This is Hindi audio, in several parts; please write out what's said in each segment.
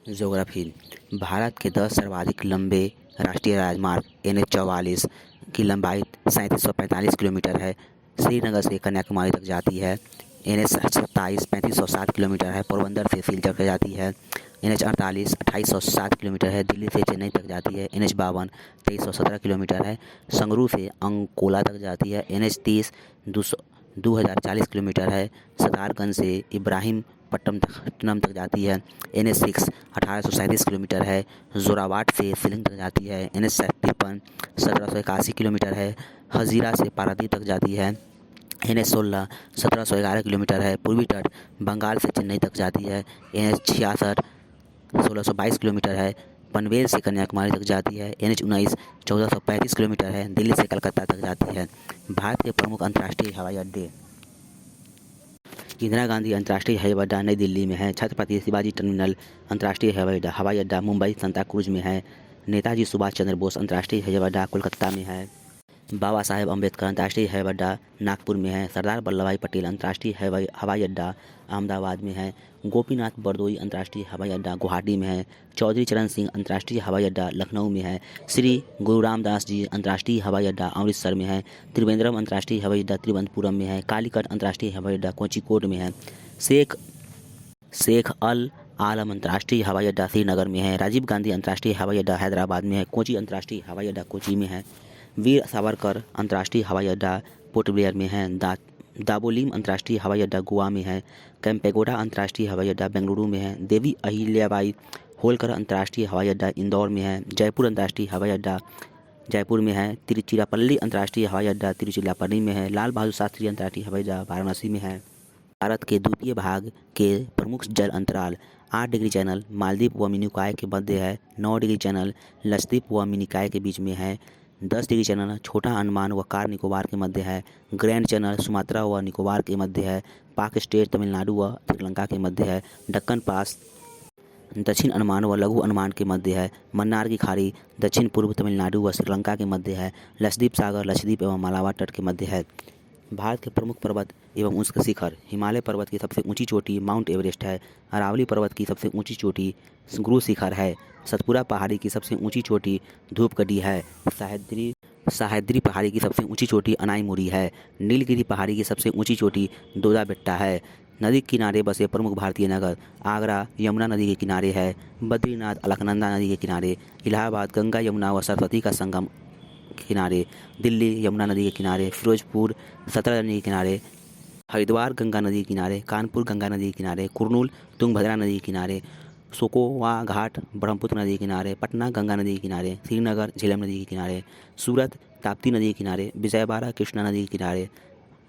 ज्योग्राफी। भारत के 10 सर्वाधिक लंबे राष्ट्रीय राजमार्ग NH-44 की लंबाई 3745 किलोमीटर है। श्रीनगर से कन्याकुमारी तक जाती है। NH-27 3507 किलोमीटर है। पोरबंदर से सिलचर तक जाती है। NH-48 2807 किलोमीटर है। दिल्ली से चेन्नई तक जाती है। NH-52 2317 किलोमीटर है। संगरूर से अंकोला तक जाती है। NH-30 2040 किलोमीटर है। सतारगंज से इब्राहीमपट्टनम तक जाती है। NH-6 1837 किलोमीटर है। जोराबाट से शिलंग तक जाती है। NH-53 1781 किलोमीटर है। हजीरा से पारादीप तक जाती है। NH-16 1711 किलोमीटर है। पूर्वी तट बंगाल से चेन्नई तक जाती है। NH-66 1622 किलोमीटर है। पनवेल से कन्याकुमारी तक जाती है। NH-19 1435 किलोमीटर है। दिल्ली से कलकत्ता तक जाती है। भारत के प्रमुख अंतर्राष्ट्रीय हवाई अड्डे। इंदिरा गांधी अंतर्राष्ट्रीय हवाई अड्डा नई दिल्ली में है। छत्रपति शिवाजी टर्मिनल अंतर्राष्ट्रीय हवाई अड्डा मुंबई सांता क्रूज में है। नेताजी सुभाष चंद्र बोस अंतर्राष्ट्रीय हवाई अड्डा कोलकाता में है। बाबा साहेब अम्बेडकर अंतर्राष्ट्रीय हवाई अड्डा नागपुर में है। सरदार वल्लभ भाई पटेल अंतर्राष्ट्रीय हवाई अड्डा अहमदाबाद में है। गोपीनाथ बरदोई अंतर्राष्ट्रीय हवाई अड्डा गुवाहाटी में है। चौधरी चरण सिंह अंतर्राष्ट्रीय हवाई अड्डा लखनऊ में है। श्री गुरु रामदास जी अंतर्राष्ट्रीय हवाई अड्डा अमृतसर में है। त्रिवेंद्रम अंतर्राष्ट्रीय हवाई अड्डा तिरुवनंतपुरम में है। कालीकट अंतर्राष्ट्रीय हवाई अड्डा कोझिकोड में है। शेख अल आलम अंतर्राष्ट्रीय हवाई अड्डा श्रीनगर में है। राजीव गांधी अंतर्राष्ट्रीय हवाई अड्डा हैदराबाद में है। कोची अंतर्राष्ट्रीय हवाई अड्डा कोची में है। वीर सावरकर अंतर्राष्ट्रीय हवाई अड्डा पोर्ट ब्लेयर में है। दाबोलिम अंतर्राष्ट्रीय हवाई अड्डा गोवा में है। कैंपेगोडा अंतर्राष्ट्रीय हवाई अड्डा बेंगलुरु में है। देवी अहिल्याबाई होलकर अंतर्राष्ट्रीय हवाई अड्डा इंदौर में है। जयपुर अंतर्राष्ट्रीय हवाई अड्डा जयपुर में है। तिरुचिरापल्ली अंतर्राष्ट्रीय हवाई अड्डा तिरुचिरापल्ली में है। लाल बहादुर शास्त्री अंतर्राष्ट्रीय हवाई अड्डा वाराणसी में है। भारत के द्वीपीय भाग के प्रमुख जल अंतराल 8 डिग्री चैनल मालदीव व मिनिकॉय के मध्य है। 9 डिग्री चैनल लक्षद्वीप व मिनिकॉय के बीच में है। 10 डिग्री चैनल छोटा अंडमान व कार निकोबार के मध्य है। ग्रैंड चैनल सुमात्रा व निकोबार के मध्य है। पाक स्टेट तमिलनाडु व श्रीलंका के मध्य है। दक्कन पास दक्षिण अंडमान व लघु अंडमान के मध्य है। मन्नार की खाड़ी दक्षिण पूर्व तमिलनाडु व श्रीलंका के मध्य है। लक्षद्वीप सागर लक्षद्वीप एवं मालाबार तट के मध्य है। भारत के प्रमुख पर्वत एवं उसके शिखर। हिमालय पर्वत की सबसे ऊंची चोटी माउंट एवरेस्ट है। अरावली पर्वत की सबसे ऊंची चोटी गुरु शिखर है। सतपुरा पहाड़ी की सबसे ऊंची चोटी धूपगढ़ी है। सह्याद्री पहाड़ी की सबसे ऊंची चोटी अनाईमुड़ी है। नीलगिरी पहाड़ी की सबसे ऊंची चोटी दोदा बेट्टा है। नदी के किनारे बसे प्रमुख भारतीय नगर। आगरा यमुना नदी के किनारे है। बद्रीनाथ अलकनंदा नदी के किनारे। इलाहाबाद गंगा यमुना व सरस्वती का संगम किनारे। दिल्ली यमुना नदी के किनारे। फिरोजपुर सतलज नदी के किनारे। हरिद्वार गंगा नदी के किनारे। कानपुर गंगा नदी के किनारे। कुरनूल तुंगभद्रा नदी के किनारे। सोकोवा घाट ब्रह्मपुत्र नदी के किनारे। पटना गंगा नदी के किनारे। श्रीनगर झेलम नदी के किनारे। सूरत ताप्ती नदी के किनारे। विजयवाड़ा कृष्णा नदी के किनारे।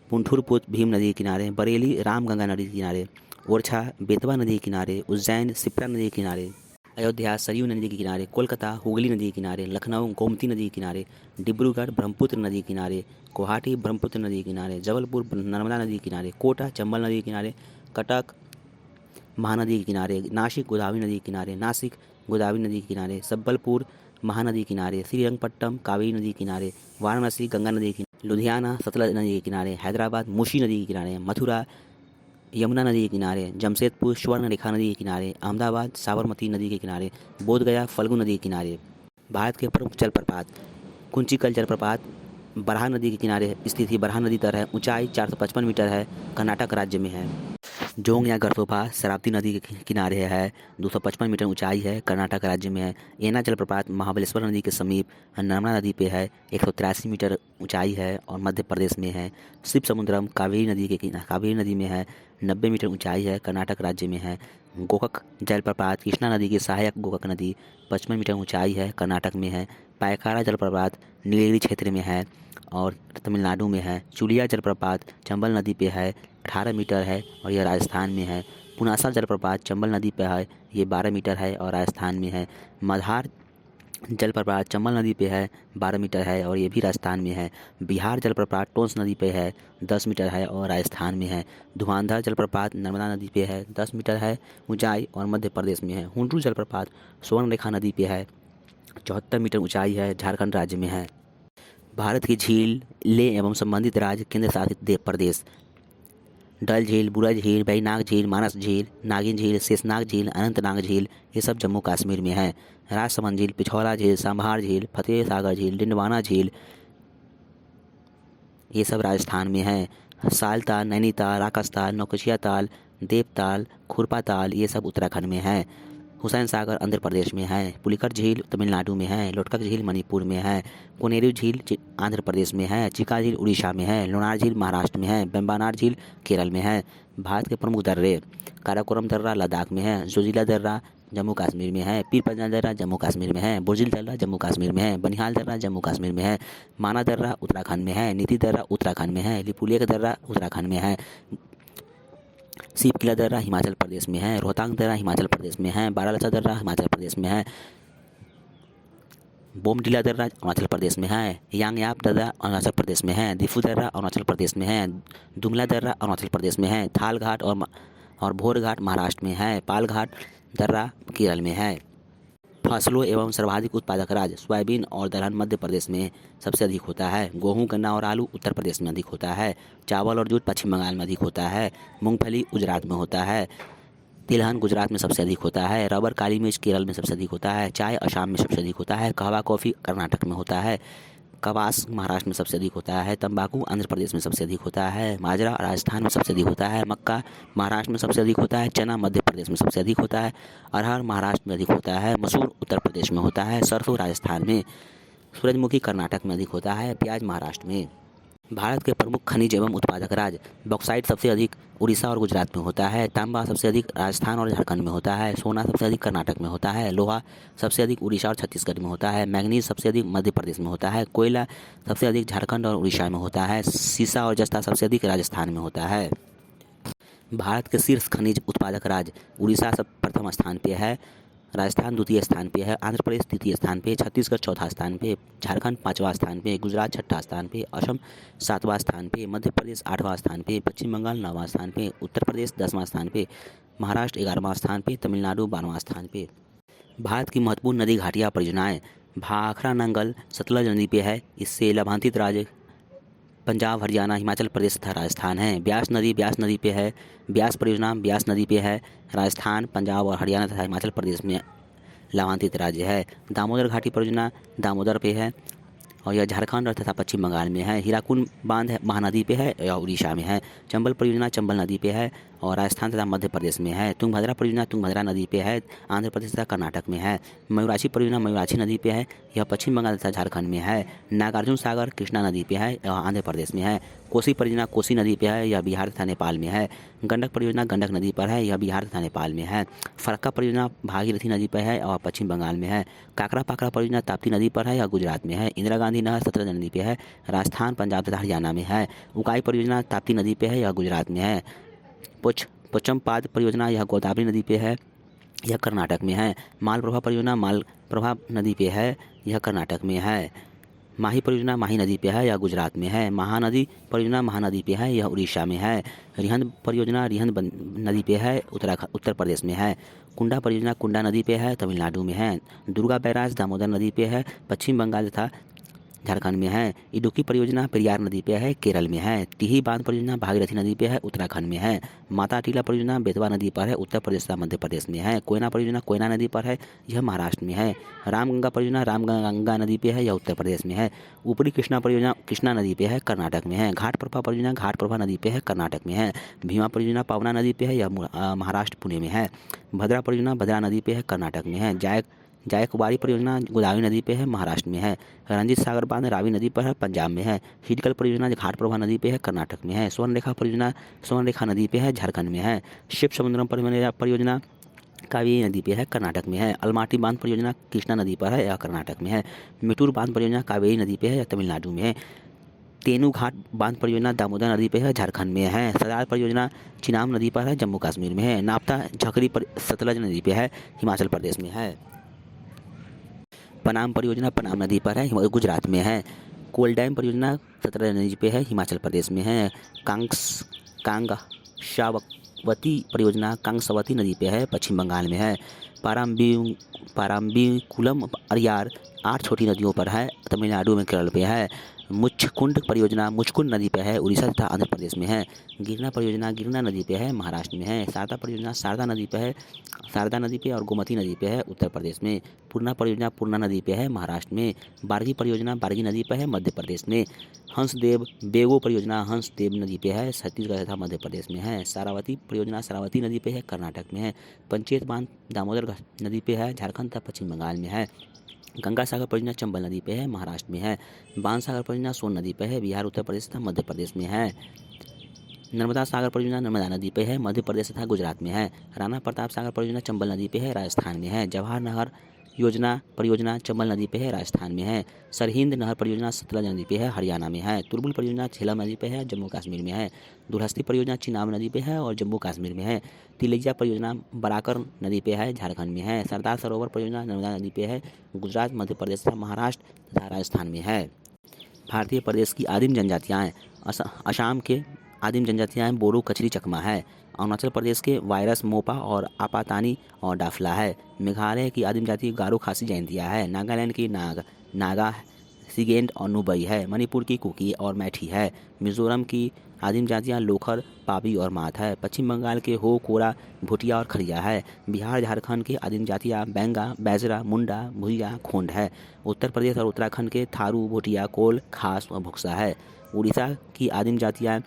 पुंठुरपुर भीम नदी के किनारे। बरेली रामगंगा नदी के किनारे। ओरछा बेतवा नदी के किनारे। उज्जैन शिप्रा नदी के किनारे। अयोध्या सरयू नदी के किनारे। कोलकाता हुगली नदी के किनारे। लखनऊ गोमती नदी के किनारे। डिब्रूगढ़ ब्रह्मपुत्र नदी के किनारे। गुवाहाटी ब्रह्मपुत्र नदी के किनारे। जबलपुर नर्मदा नदी के किनारे। कोटा चंबल नदी के किनारे। कटक महानदी के किनारे। नासिक गोदावरी नदी के किनारे। नासिक गोदावरी नदी के किनारे। संबलपुर महानदी के किनारे। श्रीरंगपट्टनम कावेरी नदी के किनारे। वाराणसी गंगा नदी के किनारे। लुधियाना सतलज नदी के किनारे। हैदराबाद मूसी नदी के किनारे। मथुरा यमुना नदी के किनारे। जमशेदपुर स्वर्ण रेखा नदी के किनारे। अहमदाबाद साबरमती नदी के किनारे। बोधगया फल्गु नदी के किनारे। भारत के प्रमुख जलप्रपात। कुंचिकल जलप्रपात बरहा नदी के किनारे स्थित ही बरहा नदी तर है। ऊंचाई 455 मीटर है। कर्नाटक राज्य में है। जोंग या गरसोफा शरावती नदी के किनारे है। 255 मीटर ऊंचाई है। कर्नाटक राज्य में है। एना जलप्रपात महाबलेश्वर नदी के समीप नर्मदा नदी पे है। 183 मीटर ऊंचाई है और मध्य प्रदेश में है। शिव समुद्रम कावेरी नदी में है। 90 मीटर ऊंचाई है। कर्नाटक राज्य में है। गोकक जलप्रपात कृष्णा नदी की सहायक गोकक नदी 55 मीटर ऊंचाई है। कर्नाटक में है। पायकारा जलप्रपात नीलगिरी क्षेत्र में है और तमिलनाडु में है। चुलिया जलप्रपात चंबल नदी पे है। 18 मीटर है और यह राजस्थान में है। पुनासा जलप्रपात चंबल नदी पे है। ये 12 मीटर है और राजस्थान में है। मधार जलप्रपात चंबल नदी पे है। 12 मीटर है और ये भी राजस्थान में है। बिहार जलप्रपात टोंस नदी पे है। 10 मीटर है और राजस्थान में है। धुआंधार जलप्रपात नर्मदा नदी पे है। 10 मीटर है ऊंचाई और मध्य प्रदेश में है। हुंड्रू जलप्रपात स्वर्ण रेखा नदी पे है। 74 मीटर ऊंचाई है। झारखंड राज्य में है। भारत की झील ले एवं संबंधित राज्य केंद्र शासित प्रदेश। डल झील, बुरा झील, बैनाग झील, मानस झील, नागिन झील, शेषनाग झील, अनंतनाग झील ये सब जम्मू कश्मीर में है। राजसमंद झील, पिछौरा झील, सांभर झील, फतेह सागर झील, डिंडवाना झील ये सब राजस्थान में है। सालताल, नैनीताल, राकसताल, नौकचिया ताल, देवताल, खुरपा ताल ये सब उत्तराखंड में है। हुसैन सागर आंध्र प्रदेश में है। पुलिकर झील तमिलनाडु में है। लोटकक झील मणिपुर में है। कोनेरू झील आंध्र प्रदेश में है। चिका झील उड़ीसा में है। लोनार झील महाराष्ट्र में है। बेम्बानार झील केरल में है। भारत के प्रमुख दर्रे, काराकोरम दर्रा लद्दाख में है। जोजिला दर्रा जम्मू कश्मीर में है। पीर पंजाल दर्रा जम्मू कश्मीर में है। बुर्जिल दर्रा जम्मू कश्मीर में है। बनिहाल दर्रा जम्मू कश्मीर में है। माना दर्रा उत्तराखंड में है। नीति दर्रा उत्तराखंड में है। लिपुलेख दर्रा उत्तराखंड में है। सीप किला दर्रा हिमाचल प्रदेश में है। रोहतांग दर्रा हिमाचल प्रदेश में है। बारालाचा दर्रा हिमाचल प्रदेश में है। बोमडिला दर्रा अरुणाचल प्रदेश में है। यांगयाप दर्रा अरुणाचल प्रदेश में है। दिफू दर्रा अरुणाचल प्रदेश में है। दुंगला दर्रा अरुणाचल प्रदेश में है। थाल घाट और भोर घाट महाराष्ट्र में है। पाल घाट दर्रा केरल में है। फसलों एवं सर्वाधिक उत्पादक राज्य, सोयाबीन और दलहन मध्य प्रदेश में सबसे अधिक होता है। गेहूं, गन्ना और आलू उत्तर प्रदेश में अधिक होता है। चावल और जूट पश्चिम बंगाल में अधिक होता है। मूंगफली गुजरात में होता है। तिलहन गुजरात में सबसे अधिक होता है। रबर, काली मिर्च केरल में सबसे अधिक होता है। चाय असम में सबसे अधिक होता है। कहवा कॉफ़ी कर्नाटक में होता है। कपास महाराष्ट्र में सबसे अधिक होता है। तंबाकू आंध्र प्रदेश में सबसे अधिक होता है। बाजरा राजस्थान में सबसे अधिक होता है। मक्का महाराष्ट्र में सबसे अधिक होता है। चना मध्य प्रदेश में सबसे अधिक होता है। अरहर महाराष्ट्र में अधिक होता है। मसूर उत्तर प्रदेश में होता है। सरसों राजस्थान में। सूरजमुखी कर्नाटक में अधिक होता है। प्याज महाराष्ट्र में। भारत के प्रमुख खनिज एवं उत्पादक राज्य, बॉक्साइट सबसे अधिक उड़ीसा और गुजरात में होता है। तांबा सबसे अधिक राजस्थान और झारखंड में होता है। सोना सबसे अधिक कर्नाटक में होता है। लोहा सबसे अधिक उड़ीसा और छत्तीसगढ़ में होता है। मैंगनीज सबसे अधिक मध्य प्रदेश में होता है। कोयला सबसे अधिक झारखंड और उड़ीसा में होता है। सीसा और जस्ता सबसे अधिक राजस्थान में होता है। भारत के शीर्ष खनिज उत्पादक राज्य, उड़ीसा सब प्रथम स्थान पे है। राजस्थान द्वितीय स्थान पे है। आंध्र प्रदेश तृतीय स्थान पे। छत्तीसगढ़ चौथा स्थान पे। झारखंड पाँचवा स्थान पे। गुजरात छठा स्थान पे। असम सातवां स्थान पे। मध्य प्रदेश आठवां स्थान पे। पश्चिम बंगाल नौवां स्थान पे। उत्तर प्रदेश 10वां स्थान पे। महाराष्ट्र 11वां स्थान पे। तमिलनाडु 12वां स्थान पे। भारत की महत्वपूर्ण नदी घाटियाँ परियोजनाएँ, भाखड़ा नंगल सतलज नदी पे है। इससे लाभान्वित राज्य पंजाब, हरियाणा, हिमाचल प्रदेश तथा राजस्थान है। ब्यास नदी पे है। ब्यास परियोजना ब्यास नदी पे है। राजस्थान, पंजाब और हरियाणा तथा हिमाचल प्रदेश में लाभान्वित राज्य है। दामोदर घाटी परियोजना दामोदर पे है और यह झारखंड तथा पश्चिम बंगाल में है। हीराकुंड बांध महानदी पे है या उड़ीसा में है। चंबल परियोजना चंबल नदी पे है और राजस्थान तथा मध्य प्रदेश में है। तुंगभद्रा परियोजना तुंगभद्रा नदी पे है। आंध्र प्रदेश तथा कर्नाटक में है। मयूराक्षी परियोजना मयूराक्षी नदी पे है। यह पश्चिम बंगाल तथा झारखंड में है। नागार्जुन सागर कृष्णा नदी पे है। यह आंध्र प्रदेश में है। कोसी परियोजना कोसी नदी पे है। यह बिहार तथा नेपाल में है। गंडक परियोजना गंडक नदी पर है। यह बिहार तथा नेपाल में है। फरक्का परियोजना भागीरथी नदी पर है और पश्चिम बंगाल में है। काकरा पाकरा परियोजना ताप्ती नदी पर है। यह गुजरात में है। इंदिरा गांधी नहर सतलज नदी पे है। राजस्थान, पंजाब तथा हरियाणा में है। उकाई परियोजना ताप्ती नदी पे है। यह गुजरात में है। पोचमपाद परियोजना यह गोदावरी नदी पे है। यह कर्नाटक में है। मालप्रभा परियोजना मालप्रभा नदी पे है। यह कर्नाटक में है। माही परियोजना माही नदी पे है। यह गुजरात में है। महानदी परियोजना महानदी पे है। यह उड़ीसा में है। रिहंद परियोजना रिहंद नदी पे है। उत्तर प्रदेश में है। कुंडा परियोजना कुंडा नदी पे है। तमिलनाडु में है। दुर्गा बैराज दामोदर नदी पे है। पश्चिम बंगाल तथा झारखंड में है। इडुक्की परियोजना पेरियार नदी पे है। केरल में है। टिही बांध परियोजना भागीरथी नदी पे है। उत्तराखंड में है। माता टीला परियोजना बेतवा नदी पर है। उत्तर प्रदेश तथा मध्य प्रदेश में है। कोयना परियोजना कोयना नदी पर है। यह महाराष्ट्र में है। रामगंगा परियोजना रामगंगा नदी पे है। यह उत्तर प्रदेश में है। ऊपरी कृष्णा परियोजना कृष्णा नदी पे है। कर्नाटक में है। घाटप्रभा परियोजना घाटप्रभा नदी पे है। कर्नाटक में है। भीमा परियोजना पावना नदी पे है। यह महाराष्ट्र पुणे में है। भद्रा परियोजना भद्रा नदी पे है। कर्नाटक में है। जायकवाड़ी परियोजना गोदावरी नदी पे है। महाराष्ट्र में है। रंजीत सागर बांध रावी नदी पर है। पंजाब में है। हिडकल परियोजना घाटप्रभा नदी पे है। कर्नाटक में है। स्वर्णरेखा परियोजना स्वर्णरेखा नदी पे है। झारखंड में है। शिव समुद्रम परियोजना कावेरी नदी पे है। कर्नाटक में है। अलमाटी बांध परियोजना कृष्णा नदी पर है या कर्नाटक में है। मिटूर बांध परियोजना कावेरी नदी पे है या तमिलनाडु में है। तेनू घाट बांध परियोजना दामोदर नदी पे है। झारखंड में है। सरदार परियोजना चिनाब नदी पर है। जम्मू कश्मीर में है। नाप्ता झकरी सतलज नदी पे है। हिमाचल प्रदेश में है। पनाम परियोजना पनाम नदी पर है। गुजरात में है। कोल डैम परियोजना सतलज नदी पे है। हिमाचल प्रदेश में है। कांगशावती परियोजना कांगसवती नदी पे है। पश्चिम बंगाल में है। पाराम्बीकुलम अरियार 8 छोटी नदियों पर है। तमिलनाडु में केरल पे है। मुचकुंड परियोजना मुचकुंड नदी पे है, उड़ीसा तथा आंध्र प्रदेश में है। गिरना परियोजना गिरना नदी पे है, महाराष्ट्र में है। शारदा परियोजना शारदा नदी पे है, शारदा नदी पे और गोमती नदी पे है, उत्तर प्रदेश में। पूर्णा परियोजना पूर्णा नदी पे है, महाराष्ट्र में। बारगी परियोजना बारगी नदी पे है, मध्य प्रदेश में। हंसदेव बेगो परियोजना हंसदेव नदी पे है, छत्तीसगढ़ तथा मध्य प्रदेश में है। शारावती परियोजना शारावती नदी पे है, कर्नाटक में है। पंचेत बांध दामोदर नदी पे है, झारखंड तथा पश्चिम बंगाल में है। गंगा सागर परियोजना चंबल नदी पे है, महाराष्ट्र में है। बाण सागर परियोजना सोन नदी पे है, बिहार उत्तर प्रदेश तथा मध्य प्रदेश में है। नर्मदा सागर परियोजना नर्मदा नदी पे है, मध्य प्रदेश तथा गुजरात में है। राणा प्रताप सागर परियोजना चंबल नदी पे है, राजस्थान में है। जवाहर नहर परियोजना चंबल नदी पे है, राजस्थान में है। सरहिंद नहर परियोजना सतलज नदी पे है, हरियाणा में है। तुर्बुल परियोजना झेलम नदी पे है, जम्मू कश्मीर में है। दुलहस्ती परियोजना चिनाब नदी पे है और जम्मू कश्मीर में है। तिलैया परियोजना बराकर नदी पे है, झारखंड में है। सरदार सरोवर परियोजना नर्मदा नदी पे है, गुजरात मध्य प्रदेश तथा महाराष्ट्र तथा राजस्थान में है। भारतीय प्रदेश की आदिम जनजातियाँ असम के आदिम जनजातियाँ बोरो कचरी चकमा है। अरुणाचल प्रदेश के वायरस मोपा और आपातानी और डाफला है। मेघालय की आदिम जाति गारो खासी जयंतिया है। नागालैंड की नागा सिगेंट और नुबई है। मणिपुर की कुकी और मैठी है। मिजोरम की आदिम जातियाँ लोखर पाबी और मात है। पश्चिम बंगाल के हो कोरा भुटिया और खरिया है। बिहार झारखंड के आदिम जातियाँ बेंगा बैजरा मुंडा भुइया खोंड है। उत्तर प्रदेश और उत्तराखंड के थारू भुटिया कोल खास और भुक्सा है। उड़ीसा की आदिम जातियाँ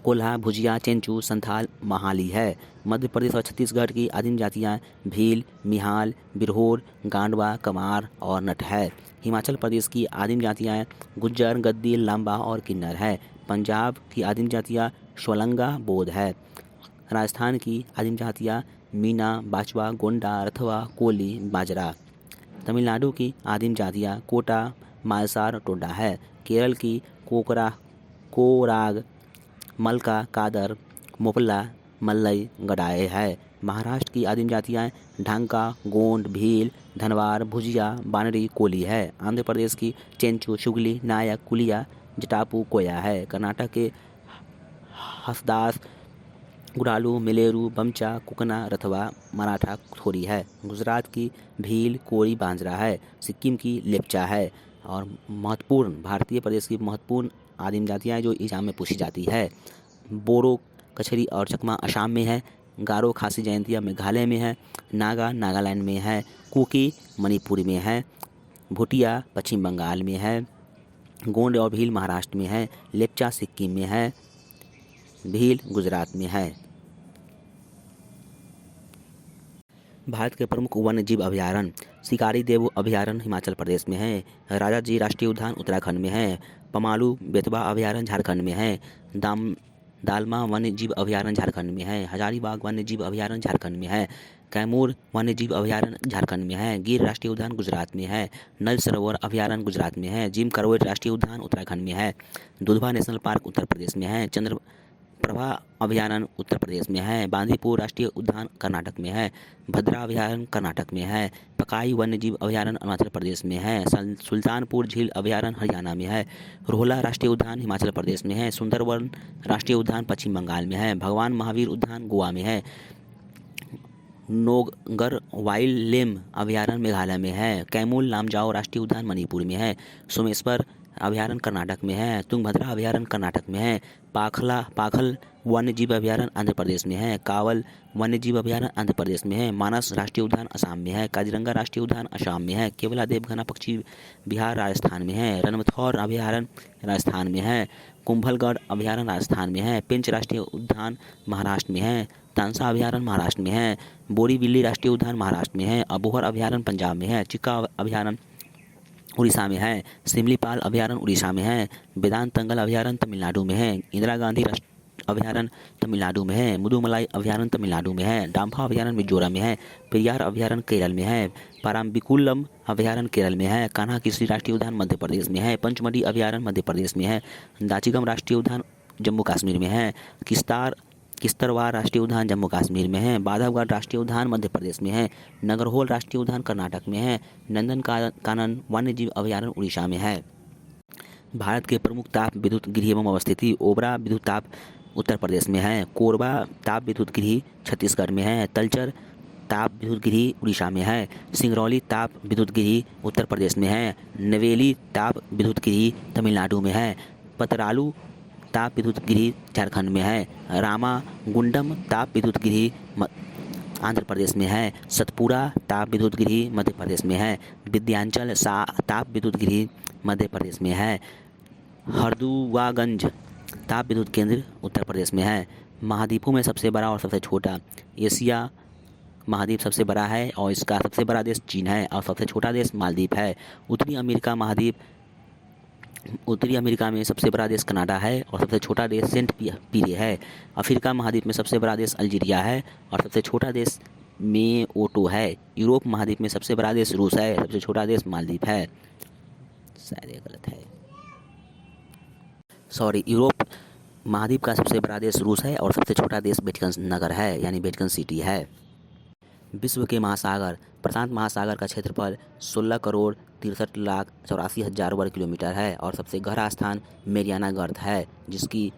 कोल्हा भुजिया चेंचू संथाल महाली है। मध्य प्रदेश और छत्तीसगढ़ की आदिम जातियाँ भील मिहाल बिरहोर गांडवा कमार और नट है। हिमाचल प्रदेश की आदिम जातियाँ गुज्जर गद्दी लांबा और किन्नर है। पंजाब की आदिम जातियाँ श्वलंगा बोध है। राजस्थान की आदिम जातियाँ मीना बाचवा गोंडा रथवा कोली बाजरा। तमिलनाडु की आदिम जातियाँ कोटा मालसार टोडा है। केरल की कोराग मलका कादर मोपला मल्लई गडाए है। महाराष्ट्र की आदिम जातियाँ ढांका गोंड भील धनवार भुजिया बानरी कोली है। आंध्र प्रदेश की चेंचू शुगली नायक कुलिया जटापू कोया है। कर्नाटक के हसदास गुडालू मिलेरू बमचा कुकना रथवा मराठा थोरी है। गुजरात की भील कोरी बांजरा है। सिक्किम की लेप्चा है। और महत्वपूर्ण भारतीय प्रदेश की महत्वपूर्ण आदिम जातियाँ जो एग्जाम में पूछी जाती है, बोरो कछरी और चकमा असम में है। गारो खासी जयंतिया मेघालय में है। नागा नागालैंड में है। कुकी मणिपुर में है। भुटिया पश्चिम बंगाल में है। गोंड और भील महाराष्ट्र में है। लेप्चा सिक्किम में है। भील गुजरात में है। भारत के प्रमुख वन्य जीव अभयारण्य शिकारी देव अभयारण्य हिमाचल प्रदेश में है। राजा जी राष्ट्रीय उद्यान उत्तराखंड में है। पमालू बेतवा अभयारण्य झारखंड में है। दालमा वन्य जीव अभयारण्य झारखंड में है। हजारीबाग वन्य जीव अभयारण्य झारखंड में है। कैमूर वन्य जीव अभयारण्य झारखंड में है। गिर राष्ट्रीय उद्यान गुजरात में है। नल सरोवर अभयारण्य गुजरात में है। जिम कॉर्बेट राष्ट्रीय उद्यान उत्तराखंड में है। दुधवा नेशनल पार्क उत्तर प्रदेश में है। चंद्रप्रभा अभयारण्य उत्तर प्रदेश में है। बांदीपुर राष्ट्रीय उद्यान कर्नाटक में है। भद्रा अभयारण्य कर्नाटक में है। पकाई वन्यजीव अभयारण्य अरुणाचल प्रदेश में है। सुल्तानपुर झील अभयारण्य हरियाणा में है। रोहला राष्ट्रीय उद्यान हिमाचल प्रदेश में है। सुंदरवन राष्ट्रीय उद्यान पश्चिम बंगाल में है। भगवान महावीर उद्यान गोवा में है। नोगर वाइल्ड लेम अभयारण्य मेघालय में है। कैमूल नामजाओ राष्ट्रीय उद्यान मणिपुर में है। सोमेश्वर अभयारण्य कर्नाटक में है। तुंगभद्रा अभयारण्य कर्नाटक में है। पाखल वन्यजीव अभयारण्य आंध्र प्रदेश में है। कावल वन्यजीव अभयारण्य आंध्र प्रदेश में है। मानस राष्ट्रीय उद्यान असम में है। काजीरंगा राष्ट्रीय उद्यान असम में है। केवला देवघना पक्षी बिहार राजस्थान में है। रणथंभौर अभयारण्य राजस्थान में है। कुंभलगढ़ अभयारण्य राजस्थान में है। पेंच राष्ट्रीय उद्यान महाराष्ट्र में है। तांसा अभयारण्य महाराष्ट्र में है। बोरीविल्ली राष्ट्रीय उद्यान महाराष्ट्र में है। अबोहर अभयारण्य पंजाब में है। चिक्का अभयारण्य उड़ीसा में है। सिमलीपाल अभयारण्य उड़ीसा में है। वेदांत तंगल अभयारण्य तमिलनाडु में है। इंदिरा गांधी अभयारण्य तमिलनाडु में है। मुदुमलाई अभयारण्य तमिलनाडु में है। डाम्फा अभयारण्य मिजोरम में है। पेरियार अभयारण्य केरल में है। पाराम्बिकुलम अभयारण्य केरल में है। कान्हा किसली राष्ट्रीय उद्यान मध्य प्रदेश में है। पंचमढ़ी अभयारण्य मध्य प्रदेश में है। दाचिगम राष्ट्रीय उद्यान जम्मू कश्मीर में है। किश्तवाड़ राष्ट्रीय उद्यान जम्मू कश्मीर में है। बांधवगढ़ राष्ट्रीय उद्यान मध्य प्रदेश में है। नगरहोल राष्ट्रीय उद्यान कर्नाटक में है। नंदनकानन वन्यजीव अभयारण्य उड़ीसा में है। भारत के प्रमुख ताप विद्युत गृह एवं अवस्थिति ओबरा विद्युत ताप उत्तर प्रदेश में है। कोरबा ताप विद्युत गृह छत्तीसगढ़ में है। तलचर ताप विद्युत गृह उड़ीसा में है। सिंगरौली ताप विद्युत गृह उत्तर प्रदेश में है। नवेली ताप विद्युत गृह तमिलनाडु में है। पतरालू ताप विद्युत गृह झारखंड में है। रामागुंडम ताप विद्युत गृह आंध्र प्रदेश में है। सतपुरा ताप विद्युत गृह मध्य प्रदेश में है। विद्यांचल ताप विद्युत गृह मध्य प्रदेश में है। हरदुआगंज ताप विद्युत केंद्र उत्तर प्रदेश में है। महाद्वीपों में सबसे बड़ा और सबसे छोटा, एशिया महाद्वीप सबसे बड़ा है और इसका सबसे बड़ा देश चीन है और सबसे छोटा देश मालदीव है। उत्तरी अमेरिका महाद्वीप, उत्तरी अमेरिका में सबसे बड़ा देश कनाडा है और सबसे छोटा देश सेंट पीरे है। अफ्रीका महाद्वीप में सबसे बड़ा देश अल्जीरिया है और सबसे छोटा देश मेओटो है। यूरोप महाद्वीप में सबसे बड़ा देश रूस है, सबसे छोटा देश मालदीव है। शायद ये गलत है, सॉरी। यूरोप महाद्वीप का सबसे बड़ा देश रूस है और सबसे छोटा देश वेटिकन नगर है, यानी वेटिकन सिटी है। विश्व के महासागर, प्रशांत महासागर का क्षेत्रफल 16,63,84,000 वर्ग किलोमीटर है और सबसे गहरा स्थान मेरियाना गर्त है, जिसकी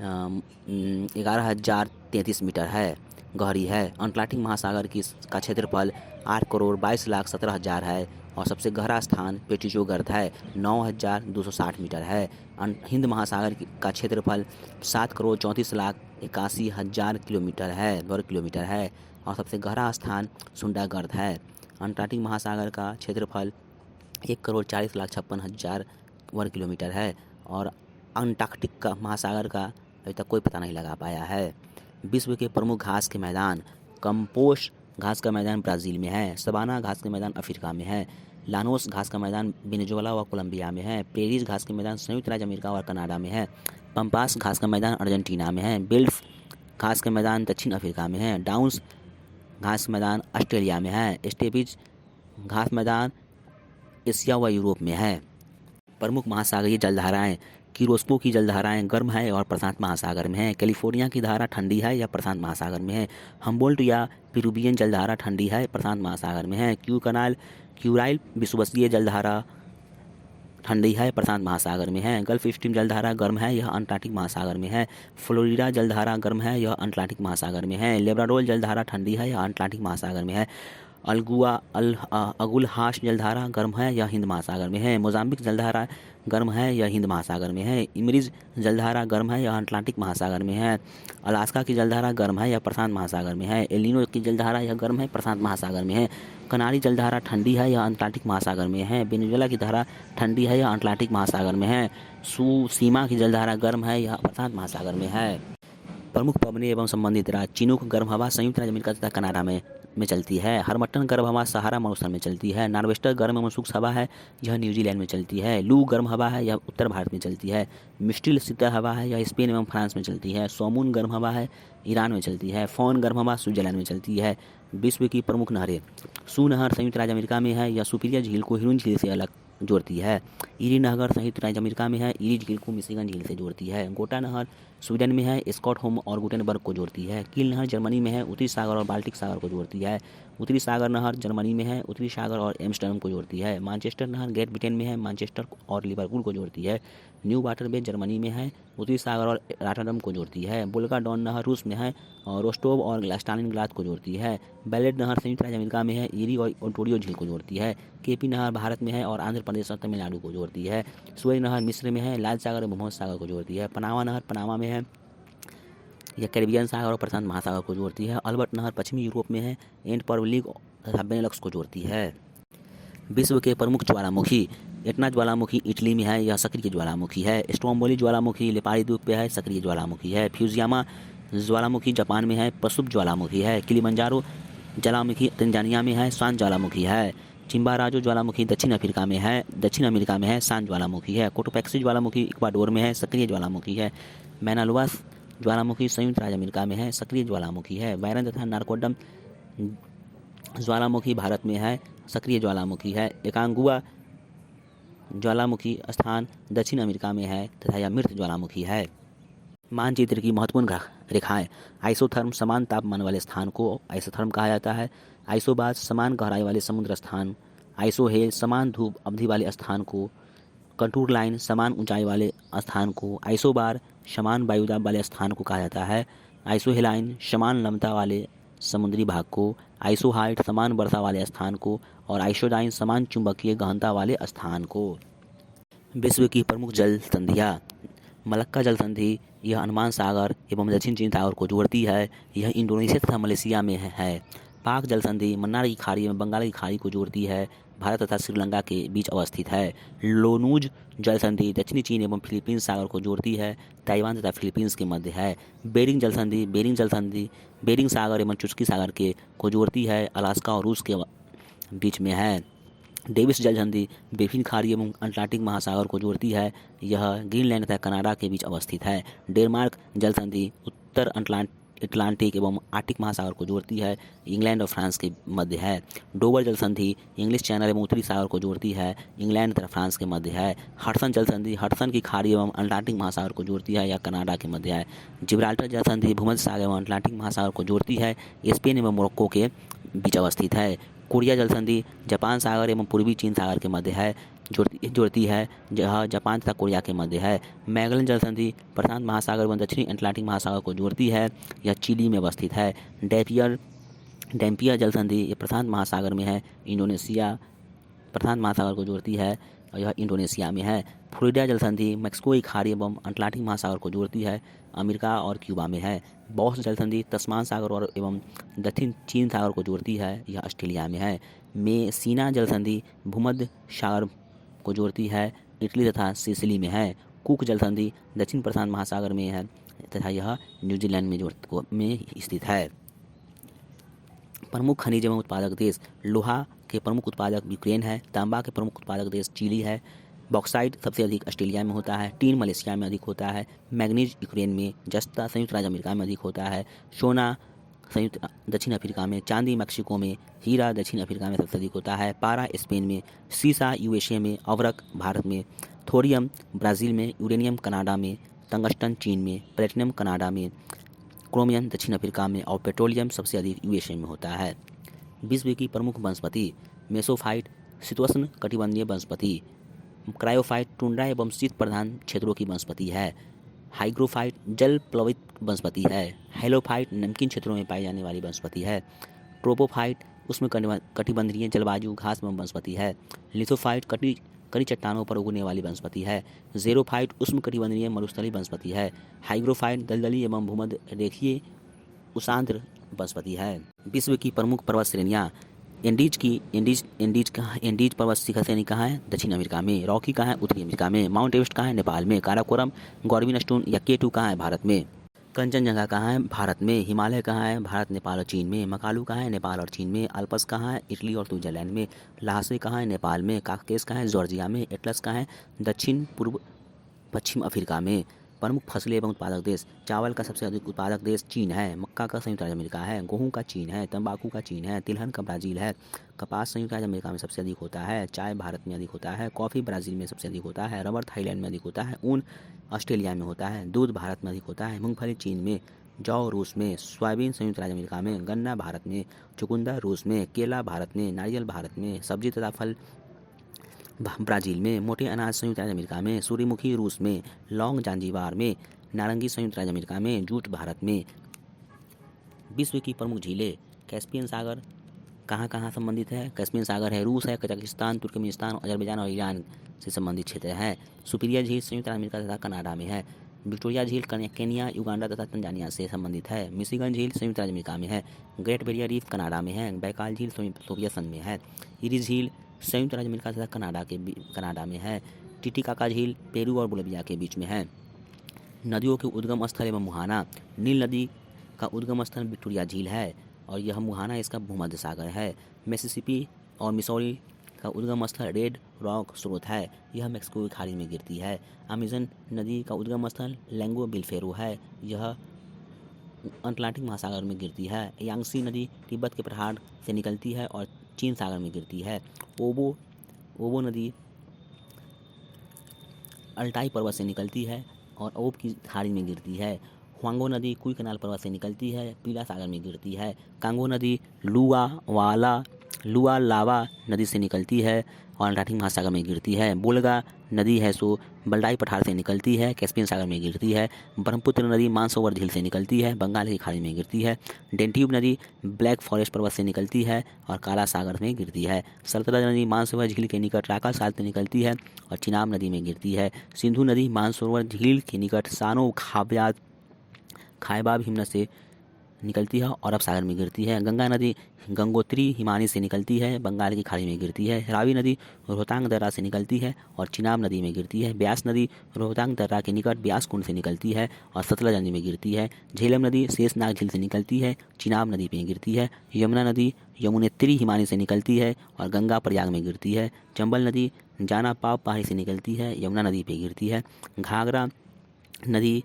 11,033 मीटर है गहरी है। अटलांटिक महासागर का क्षेत्रफल 8,22,17,000 है और सबसे गहरा स्थान पेटिजो गर्त है, 9,260 मीटर है। हिंद महासागर का क्षेत्रफल 7,34,81,000 किलोमीटर है, वर्ग किलोमीटर है और सबसे गहरा स्थान सुंडा गर्त है। अंटार्कटिक महासागर का क्षेत्रफल 1,40,56,000 वर्ग किलोमीटर है और अंटार्कटिक का महासागर का अभी तक कोई पता नहीं लगा पाया है। विश्व के प्रमुख घास के मैदान, कंपोश घास का मैदान ब्राज़ील में है। सवाना घास का मैदान अफ्रीका में है। लानोस घास का मैदान वेनेजुएला व कोलंबिया में है। पेरिस घास के मैदान संयुक्त राज्य अमेरिका और कनाडा में है। पम्पास घास का मैदान अर्जेंटीना में है। बिल्ड्स घास के मैदान दक्षिण अफ्रीका में है। डाउन्स घास मैदान ऑस्ट्रेलिया में है। स्टेपिज घास मैदान एशिया व यूरोप में है। प्रमुख महासागरीय जलधाराएं, किरोस्को की जलधाराएं गर्म है और प्रशांत महासागर में है। कैलिफोर्निया की धारा ठंडी है या प्रशांत महासागर में है। हम्बोल्ट या पेरुवियन जलधारा ठंडी है, प्रशांत महासागर में है। क्यूराइल विषुवतीय जलधारा ठंडी है, प्रशांत महासागर में है। गल्फ स्ट्रीम जलधारा गर्म है, यह अंटार्कटिक महासागर में है। फ्लोरिडा जलधारा गर्म है, यह अटलांटिक महासागर में है। लेब्राडोर जलधारा ठंडी है, यह अटलांटिक महासागर में है। अगुलहास जलधारा गर्म है, यह हिंद महासागर में है। मोजाम्बिक जलधारा गर्म है, यह हिंद महासागर में है। इमरीज जलधारा गर्म है, यह अटलांटिक महासागर में है। अलास्का की जलधारा गर्म है, यह प्रशांत महासागर में है। एलिनो की जलधारा यह गर्म है, प्रशांत महासागर में है। कनारी जलधारा ठंडी है, यह अटलांटिक महासागर में है। वेनेजुएला की धारा ठंडी है, यह अटलांटिक महासागर में है। सुसीमा की जलधारा गर्म है, यह प्रशांत महासागर में है। प्रमुख पवनें एवं संबंधित राज्य, चिनूक गर्म हवा संयुक्त राज्य अमेरिका तथा कनाडा में चलती है। हरमट्टन गर्म हवा सहारा मरुस्थल में चलती है। नॉर्वेस्टर गर्म एवं शुष्क हवा है, यह न्यूजीलैंड में चलती है। लू गर्म हवा है, यह उत्तर भारत में चलती है। मिस्टिल शीतल हवा है, यह स्पेन एवं फ्रांस में चलती है। सोमून गर्म हवा है, ईरान में चलती है। फॉन गर्म हवा स्विट्जरलैंड में चलती है। विश्व की प्रमुख नहरें, सू नहर संयुक्त राज्य अमेरिका में है, यह सुपीरियर झील को हिरून झील से अलग जोड़ती है। ईरी नहर संयुक्त राज्य अमेरिका में है, ईरी झील को मिशिगन झील से जोड़ती है। गोटा नहर स्वीडन में है, स्कॉटहोम और गुटेनबर्ग को जोड़ती है। कील नहर जर्मनी में है, उत्तरी सागर और बाल्टिक सागर को जोड़ती है। उत्तरी सागर नहर जर्मनी में है, उत्तरी सागर और एम्स्टर्डम को जोड़ती है। मानचेस्टर नहर ग्रेट ब्रिटेन में है, मानचेस्टर और लिवरपूल को जोड़ती है। न्यू वाटरबे जर्मनी में है, उत्तरी सागर और रॉटरडम को जोड़ती है। बुल्गा डॉन नहर रूस में है और रोस्टोव और स्टालिनग्राद को जोड़ती है। बैलेट नहर संयुक्त राज्य अमेरिका में है, ईरी और ओंटारियो झील को जोड़ती है। केपी नहर भारत में है और आंध्र प्रदेश और तमिलनाडु को जोड़ती है। सुएज नहर मिस्र में है, लाल सागर और भूमध्य सागर को जोड़ती है। पनामा नहर पनामा में है, यह कैरिबियन सागर और प्रशांत महासागर को जोड़ती है। अल्बर्ट नहर पश्चिमी यूरोप में है, एंड पर लीग तथा बेनेलक्स को जोड़ती है। विश्व के प्रमुख ज्वालामुखी, एटना ज्वालामुखी इटली में है, यह सक्रिय ज्वालामुखी है। स्ट्रोम्बोली ज्वालामुखी लिपारी द्वीप पे है, सक्रिय ज्वालामुखी है। फ्यूजियामा ज्वालामुखी जापान में है, पशुप ज्वालामुखी है। किलिमंजारो ज्वालामुखी तंजानिया में है, स्वान ज्वालामुखी है। चिम्बाराजो ज्वालामुखी दक्षिण अफ्रीका में है, दक्षिण अमेरिका में है, शांत ज्वालामुखी है। कोटोपैक्सी ज्वालामुखी इक्वाडोर में है, सक्रिय ज्वालामुखी है। मैनालुआस ज्वालामुखी संयुक्त राज्य अमेरिका में है, सक्रिय ज्वालामुखी है। बैरन तथा नारकोडम ज्वालामुखी भारत में है, सक्रिय ज्वालामुखी है। एकांगुआ ज्वालामुखी स्थान दक्षिण अमेरिका में है तथा यह मृत ज्वालामुखी है। मानचित्र की महत्वपूर्ण रेखाएं, आइसोथर्म समान तापमान वाले स्थान को आइसोथर्म कहा जाता है। आइसोबार समान गहराई वाले समुद्र स्थान, आइसोहेल समान धूप अवधि वाले स्थान को, कंटूर लाइन समान ऊंचाई वाले स्थान को, आइसोबार समान वायुदाब वाले स्थान को कहा जाता है। आइसोहेलाइन समान लंबता वाले समुद्री भाग को, आइसोहाइट समान वर्षा वाले स्थान को और आइसोडाइन समान चुंबकीय गहनता वाले स्थान को। विश्व की प्रमुख जल संधियाँ। मलक्का जल संधि, यह अंडमान सागर एवं दक्षिण चीन सागर को जोड़ती है। यह इंडोनेशिया तथा मलेशिया में है। पाक जल संधि मन्नार की खाड़ी में बंगाल की खाड़ी को जोड़ती है, भारत तथा श्रीलंका के बीच अवस्थित है। लोनूज जल संधि दक्षिणी चीन एवं फिलीपींस सागर को जोड़ती है, ताइवान तथा फिलीपींस के मध्य है। बेरिंग जल संधि बेरिंग सागर एवं चुस्की सागर के को जोड़ती है, अलास्का और रूस के बीच में है। डेविस जल संधि बेफिन खाड़ी एवं अटलांटिक महासागर को जोड़ती है, यह ग्रीनलैंड तथा कनाडा के बीच अवस्थित है। डेनमार्क जल संधि उत्तर अटलांटिक एवं आर्कटिक महासागर को जोड़ती है, इंग्लैंड और फ्रांस के मध्य है। डोवर जल संधि इंग्लिश चैनल एवं उत्तरी सागर को जोड़ती है, इंग्लैंड तथा फ्रांस के मध्य है। हडसन जल संधि हडसन की खाड़ी एवं अटलांटिक महासागर को जोड़ती है, यह कनाडा के मध्य है। जिब्राल्टर जल संधि भूमध्य सागर एवं अटलांटिक महासागर को जोड़ती है, स्पेन एवं मोरक्को के बीच अवस्थित है। कोरिया जल संधि जापान सागर एवं पूर्वी चीन सागर के मध्य है, जोड़ती है, जहाँ जापान तथा कोरिया के मध्य है। मैगलन जल संधि प्रशांत महासागर एवं दक्षिणी अटलांटिक महासागर को जोड़ती है, यह चिली में अवस्थित है। डैम्पियर जल संधि ये प्रशांत महासागर में है, इंडोनेशिया प्रशांत महासागर को जोड़ती है और यह इंडोनेशिया में है। फ्लोरिडा जल संधि मैक्सिको की खाड़ी एवं अटलांटिक महासागर को जोड़ती है, अमेरिका और क्यूबा में है। बॉस जल संधि तस्मान सागर और एवं दक्षिण चीन सागर को जोड़ती है, यह ऑस्ट्रेलिया में है। मेसीना जल संधि भूमध्य सागर को जोड़ती है, इटली तथा सिसिली में है। कुक जल संधि दक्षिण प्रशांत महासागर में है तथा यह न्यूजीलैंड में स्थित है। प्रमुख खनिज एवं उत्पादक देश। लोहा के प्रमुख उत्पादक यूक्रेन है, तांबा के प्रमुख उत्पादक देश चिली है, बॉक्साइट सबसे अधिक ऑस्ट्रेलिया में होता है, टीन मलेशिया में अधिक होता है, मैग्नीज यूक्रेन में, जस्ता संयुक्त राज्य अमेरिका में अधिक होता है, सोना संयुक्त दक्षिण अफ्रीका में, चांदी मैक्सिको में, हीरा दक्षिण अफ्रीका में सबसे अधिक होता है, पारा स्पेन में, सीसा यूएसए में, अवरक भारत में, थोरियम ब्राज़ील में, यूरेनियम कनाडा में, टंगस्टन चीन में, प्लेटिनम कनाडा में, क्रोमियम दक्षिण अफ्रीका में और पेट्रोलियम सबसे अधिक यूएसए में होता है। विश्व की प्रमुख वनस्पति। मेसोफाइट शीतोष्ण कटिबंधीय वनस्पति, क्रायोफाइट टुंड्रा एवं शीत प्रधान क्षेत्रों की वनस्पति है, हाइग्रोफाइट जल प्लवित वनस्पति है, हेलोफाइट नमकीन क्षेत्रों में पाई जाने वाली वनस्पति है, ट्रोपोफाइट उष्ण कटिबंधीय जलवायु घास एवं वनस्पति है, लिथोफाइट कड़ी चट्टानों पर उगने वाली वनस्पति है, ज़ेरोफाइट उष्ण कटिबंधीय मरुस्थलीय वनस्पति है, हाइग्रोफाइट दलदली एवं भूमध्य रेखीय उषांध्र वनस्पति है। विश्व की प्रमुख पर्वत श्रेणियाँ। एंडीज पर्वत शिखर श्रेणी कहाँ है? दक्षिण अमेरिका में। रॉकी कहाँ है? उत्तरी अमेरिका में। माउंट एवरेस्ट कहाँ है? नेपाल में। काराकोरम, गॉर्बिन स्टोन या K2 कहाँ है? भारत में। कंचनजंगा कहाँ है? भारत में। हिमालय कहाँ है? भारत, नेपाल और चीन में। मकालू कहाँ है? नेपाल और चीन में। अल्पस कहाँ है? इटली और स्विट्जरलैंड में। ल्हासे कहाँ है? नेपाल में। काकेस कहाँ है? जॉर्जिया में। एटलस कहाँ है? दक्षिण पूर्व पश्चिम अफ्रीका में। प्रमुख फसलें एवं उत्पादक देश। चावल का सबसे अधिक उत्पादक देश चीन है, मक्का का संयुक्त राज्य अमेरिका है, गेहूं का चीन है, तंबाकू का चीन है, तिलहन का ब्राज़ील है, कपास संयुक्त राज्य अमेरिका में सबसे अधिक होता है, चाय भारत में अधिक होता है, कॉफ़ी ब्राज़ील में सबसे अधिक होता है, रबर थाईलैंड में अधिक होता है, ऊन ऑस्ट्रेलिया में होता है, दूध भारत में अधिक होता है, मूंगफली चीन में, जौ रूस में, सोयाबीन संयुक्त राज्य अमेरिका में, गन्ना भारत में, चुकंदर रूस में, केला भारत में, नारियल भारत में, सब्जी तथा फल ब्राज़ील में, मोटे अनाज संयुक्त राज्य अमेरिका में, सूर्यमुखी रूस में, लौंग जांजीबार में, नारंगी संयुक्त राज्य अमेरिका में, जूट भारत में। विश्व की प्रमुख झीलें। कैस्पियन सागर कहाँ कहाँ संबंधित है? कैस्पियन सागर है रूस है, कजाकिस्तान, तुर्कमेनिस्तान, अजरबैजान और ईरान से संबंधित क्षेत्र है। सुपीरियर झील संयुक्त राज्य अमेरिका तथा कनाडा में है। विक्टोरिया झील केनिया, युगांडा तथा तंजानिया से संबंधित है। मिशिगन झील संयुक्त राज्य अमेरिका में है। ग्रेट बैरियर रीफ कनाडा में है। बैकाल झील सोवियत संघ में है। इरी झील संयुक्त राज्य अमेरिका तथा कनाडा में है। टिटिकाका झील पेरू और बोलिविया के बीच में है। नदियों के उद्गम स्थल एवं मुहाना। नील नदी का उद्गम स्थल विक्टोरिया झील है और यह मुहाना इसका भूमध्य सागर है। मिसिसिपी और मिसौरी का उद्गम स्थल रेड रॉक स्रोत है, यह मैक्सिको की खाड़ी में गिरती है। अमेजन नदी का उद्गम स्थल लैंगो बिलफेरो है, यह अटलांटिक महासागर में गिरती है। यांगसी नदी तिब्बत के पठार से निकलती है और चीन सागर में गिरती है। ओबो नदी अल्टाई पर्वत से निकलती है और ओब की खाड़ी में गिरती है। ह्वांगो नदी कुई कनाल पर्वत से निकलती है, पीला सागर में गिरती है। कांगो नदी लुआ लावा नदी से निकलती है और अंटार्कटिक महासागर में गिरती है। बुल्गा नदी है सो बल्डाई पठार से निकलती है, कैस्पियन सागर में गिरती है। ब्रह्मपुत्र नदी मानसरोवर झील से निकलती है, बंगाल की खाड़ी में गिरती है। डेंट्यूब नदी ब्लैक फॉरेस्ट पर्वत से निकलती है और काला सागर में गिरती है। सतलज नदी मानसरोवर झील के निकट राका साल से निकलती है और चिनाब नदी में गिरती है। सिंधु नदी मानसरोवर झील के निकट सानो खायबाब हिमनद से निकलती है और अरब सागर में गिरती है। गंगा नदी गंगोत्री हिमानी से निकलती है, बंगाल की खाड़ी में गिरती है। रावी नदी रोहतांग दर्रा से निकलती है और चिनाब नदी में गिरती है। ब्यास नदी रोहतांग दर्रा के निकट ब्यास कुंड से निकलती है और सतलज नदी में गिरती है। झेलम नदी शेषनाग झील से निकलती है, चिनाब नदी में गिरती है। यमुना नदी यमुनेत्री हिमानी से निकलती है और गंगा प्रयाग में गिरती है। चंबल नदी जाना पाप पहाड़ी से निकलती है, यमुना नदी पर गिरती है। घाघरा नदी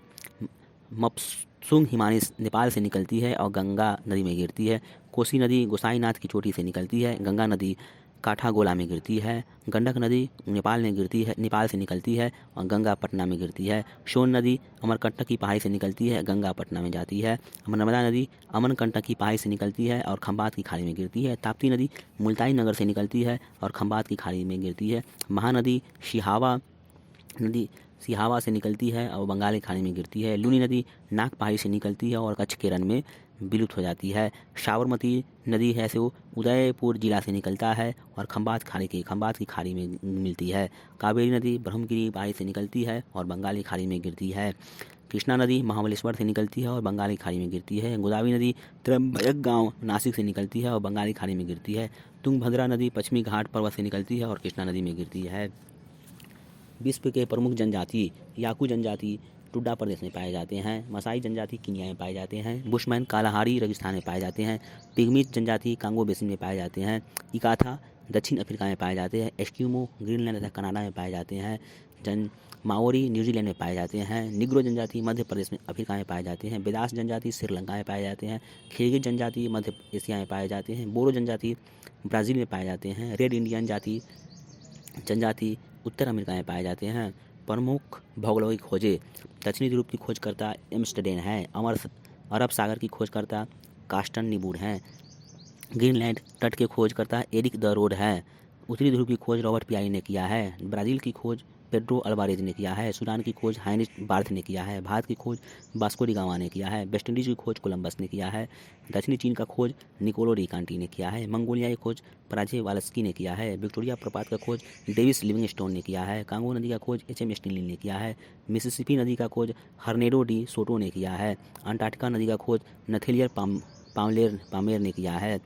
मपसुंग हिमानी नेपाल से निकलती है और गंगा नदी में गिरती है। कोसी नदी गोसाईनाथ की चोटी से निकलती है, गंगा नदी काठागोला में गिरती है। गंडक नदी नेपाल से निकलती है और गंगा पटना में गिरती है। सोन नदी अमरकंटक की पहाड़ी से निकलती है, गंगा पटना में जाती है। नर्मदा नदी अमरकंटक की पहाड़ी से निकलती है और खंबात की खाड़ी में गिरती है। ताप्ती नदी मुल्ताई नगर से निकलती है और खंबात की खाड़ी में गिरती है। महानदी सिहावा से निकलती है और बंगाल की खाड़ी में गिरती है। लूनी नदी नाग पहाड़ी से निकलती है और कच्छ के रण में विलुप्त हो जाती है। साबरमती नदी है सो उदयपुर जिला से निकलता है और खंबात की खाड़ी में मिलती है। कावेरी नदी ब्रह्मगिरी पहाड़ी से निकलती है और बंगाल की खाड़ी में गिरती है। कृष्णा नदी महाबलेश्वर से निकलती है और बंगाल की खाड़ी में गिरती है। गोदावरी नदी त्र्यंबक गांव नासिक से निकलती है और बंगाल की खाड़ी में गिरती है। तुंगभद्रा नदी पश्चिमी घाट पर्वत से निकलती है और कृष्णा नदी में गिरती है। विश्व के प्रमुख जनजाति याकू जनजाति टुड्डा प्रदेश में पाए जाते हैं। मसाई जनजाति कीनिया में पाए जाते हैं। बुशमैन कालाहारी रेगिस्तान में पाए जाते हैं। पिग्मीज जनजाति कांगो बेसिन में पाए जाते हैं। इकाथा दक्षिण अफ्रीका में पाए जाते हैं। एस्किमो ग्रीनलैंड तथा कनाडा में पाए जाते हैं। माओरी न्यूजीलैंड में पाए जाते हैं। निग्रो जनजाति मध्य प्रदेश में अफ्रीका में पाए जाते हैं। बेदास जनजाति श्रीलंका में पाए जाते हैं। खिलगित जनजाति मध्य एशिया में पाए जाते हैं। बोरो जनजाति ब्राज़ील में पाए जाते हैं। रेड इंडियन जनजाति उत्तर अमेरिका में पाए जाते हैं। प्रमुख भौगोलिक खोजें दक्षिणी ध्रुव की खोजकर्ता एम्स्टर्डम है। अरब सागर की खोजकर्ता कार्स्टन निबूर हैं। ग्रीनलैंड तट के खोजकर्ता एरिक द रोड है। उत्तरी ध्रुव की खोज रॉबर्ट पियारी ने किया है। ब्राज़ील की खोज पेड्रो अल्वारेज ने किया है। सूडान की खोज हाइनिश बार्थ ने किया है। भारत की खोज वास्को डी गामा ने किया है। वेस्ट इंडीज़ की खोज कोलंबस ने किया है। दक्षिणी चीन का खोज निकोलो डी कांटी ने किया है। मंगोलिया की खोज प्राजेवाल्स्की ने किया है। विक्टोरिया प्रपात का खोज डेविस लिविंगस्टोन ने किया है। कांगो नदी का खोज एच.एम. स्टिनली ने किया है। मिसिसिपी नदी का खोज हर्नेडो डी सोटो ने किया है। अंटार्कटिका नदी का खोज नथेलियर पामेर ने किया है।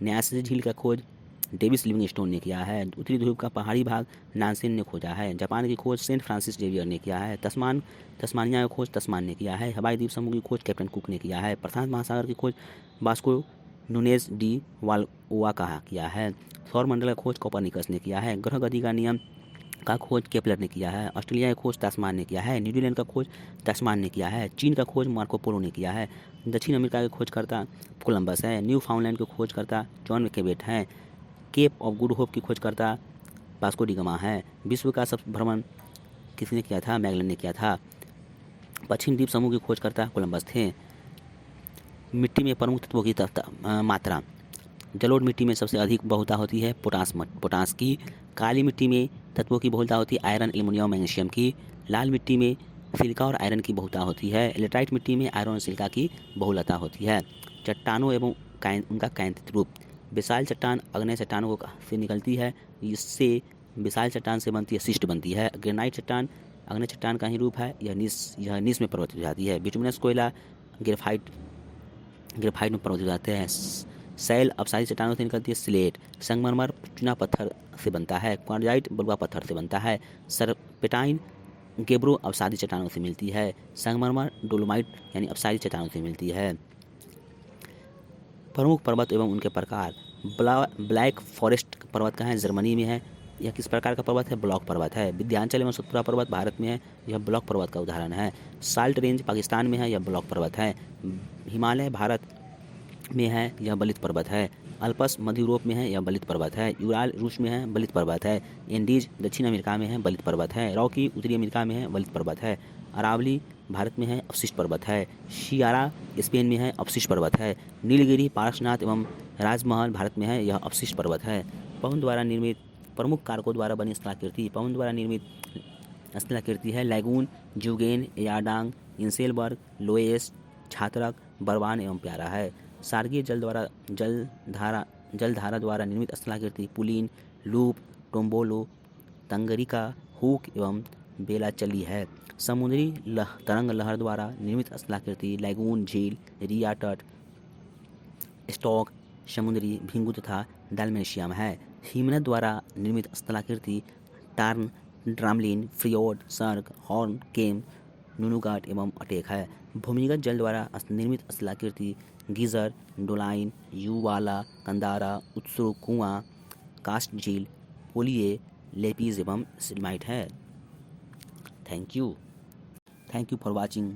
न्यासी झील का खोज डेविस लिविंगस्टोन ने किया है। उत्तरी ध्रुव का पहाड़ी भाग नानसेन ने खोजा है। जापान की खोज सेंट फ्रांसिस जेवियर ने किया है। तस्मानिया की खोज तस्मान ने किया है। हवाई द्वीप समूह की खोज कैप्टन कुक ने किया है। प्रशांत महासागर की खोज वास्को नुनेज डी वाल्ओवा किया है। सौर मंडल का खोज कोपरनिकस ने किया है। ग्रह गति का नियम का खोज केपलर ने किया है। ऑस्ट्रेलिया की खोज तास्मान ने किया है। न्यूजीलैंड का खोज तास्मान ने किया है। चीन का खोज मार्को पोलो ने किया है। दक्षिण अमेरिका के खोजकर्ता कोलंबस है। न्यू फाउंडलैंड के खोजकर्ता जॉन केबेट हैं। केप ऑफ गुड होप की खोजकर्ता वास्को डी गामा है। विश्व का सब भ्रमण किसने किया था? मैगलन ने किया था। पश्चिम द्वीप समूह के खोजकर्ता कोलंबस थे। मिट्टी में प्रमुख तत्वों की मात्रा जलोढ़ मिट्टी में सबसे अधिक बहुलता होती है पोटास की। काली मिट्टी में तत्वों की बहुलता होती है आयरन एल्युमिनियम मैग्नीशियम की। लाल मिट्टी में सिलिका और आयरन की बहुलता होती है। लेटराइट मिट्टी में आयरन और सिलिका की बहुलता होती है। चट्टानों एवं उनका कायांतित रूप विशाल चट्टान अग्नेय चट्टानों से निकलती है। इससे विशाल चट्टान से बनती है शिस्ट बनती है। ग्रेनाइट चट्टान अग्नेय चट्टान का ही रूप है। यह नीस में परिवर्तित हो जाती है। बिटुमिनस कोयला ग्रेफाइट में परिवर्तित हो जाते हैं। सैल अपसारी चट्टानों से निकलती है। स्लेट संगमरमर चूना पत्थर से बनता है। क्वार्जाइट बलुआ पत्थर से बनता है। सरपेटाइन गेब्रो अपसारी चट्टानों से मिलती है। संगमरमर डोलोमाइट यानी अपसारी चट्टानों से मिलती है। प्रमुख पर्वत एवं उनके प्रकार ब्लैक फॉरेस्ट पर्वत कहाँ है? जर्मनी में है। यह किस प्रकार का पर्वत है? ब्लॉक पर्वत है। विंध्याचल एवं सतपुड़ा पर्वत भारत में है। यह ब्लॉक पर्वत का उदाहरण है। साल्ट रेंज पाकिस्तान में है। यह ब्लॉक पर्वत है। हिमालय भारत में है। यह बलित पर्वत है। अल्पस मध्य यूरोप में है, यह बलित पर्वत है। यूराल रूस में है, बलित पर्वत है। एंडीज दक्षिण अमेरिका में है, बलित पर्वत है। रॉकी उत्तरी अमेरिका में है, बलित पर्वत है। अरावली भारत में है, अवशिष्ट पर्वत है। शियारा स्पेन में है, अवशिष्ट पर्वत है। नीलगिरी पार्श्वनाथ एवं राजमहल भारत में है, यह अवशिष्ट पर्वत है। पवन द्वारा निर्मित प्रमुख कारकों द्वारा बनी स्थलाकृति। पवन द्वारा निर्मित स्थलाकृति है लैगून, ज्यूगेन, यारडांग, इंसेलबर्ग, लोएस, छात्रक, बरवान एवं प्यारा है। सार्गीय जलधारा द्वारा निर्मित स्थलाकृति पुलिन, लूप, टोम्बोलो, तंगरिका, हुक एवं बेलाचली है। समुद्री तरंग लहर द्वारा निर्मित स्थलाकृति लैगून, झील, रिया तट, स्टॉक, समुद्री भिंगु तथा डालमेशियम है। हिमनद द्वारा निर्मित स्थलाकृति टार्न, ड्रामलिन, फ्रियोड, सर्ग, हॉर्न, केम, नुनुगाट एवं अटेक है। भूमिगत जल द्वारा निर्मित स्थलाकृति गीजर, डोलाइन, यूवाला, कंदारा, उत्सुक कुआं, कास्ट झील, पोलिए, लेपीज एवं सिलमाइट है। Thank you for watching.